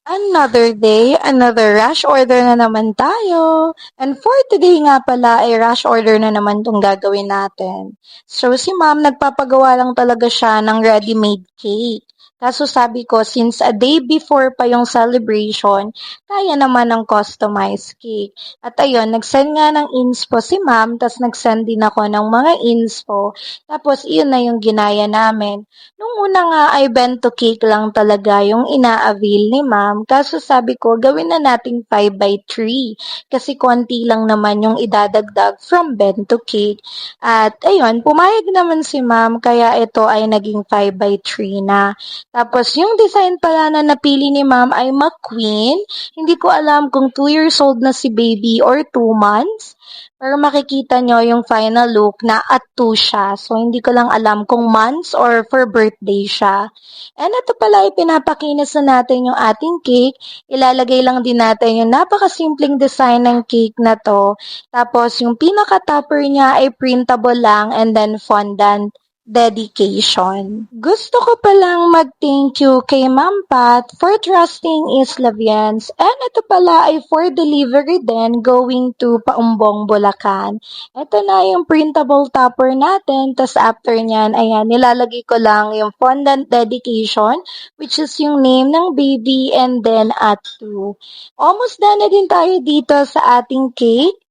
Another day, another rush order na naman tayo. And for today nga pala ay rush order na naman tong gagawin natin. So si ma'am nagpapagawa lang talaga siya ng ready-made cake. Kaso sabi ko, since a day before pa yung celebration, kaya naman ng customized cake. At ayun, nag-send nga ng inspo si ma'am, tas nag-send din ako ng mga inspo. Tapos iyon na yung ginaya namin. Nung una nga ay bento cake lang talaga yung ina-avail ni ma'am, kaso sabi ko gawin na nating 5x3 kasi konti lang naman yung idadagdag from bento cake. At ayun, pumayag naman si ma'am kaya ito ay naging 5x3 na. Tapos yung design pala na napili ni ma'am ay McQueen. Hindi ko alam kung 2 years old na si baby or 2 months. Pero makikita nyo yung final look na at 2 siya. So, hindi ko lang alam kung months or for birthday siya. And ito pala, ipinapakinis na natin yung ating cake. Ilalagay lang din natin yung napakasimpleng design ng cake na to. Tapos, yung pinaka-topper niya ay printable lang and then fondant dedication. Gusto ko palang mag-thank you kay Ma'am Pat for trusting Islavians and ito pala ay for delivery din going to Paumbong, Bulacan. Ito na yung printable topper natin, tas after nyan, ayan, nilalagay ko lang yung fondant dedication which is yung name ng baby and then at 2. Almost done na din tayo dito sa ating cake.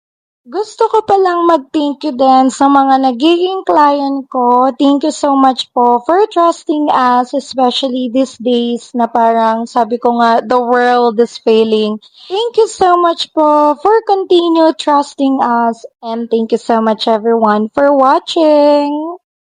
Gusto ko palang mag-thank you din sa mga nagiging client ko. Thank you so much po for trusting us, especially these days na parang sabi ko nga, the world is failing. Thank you so much po for continue trusting us and thank you so much everyone for watching.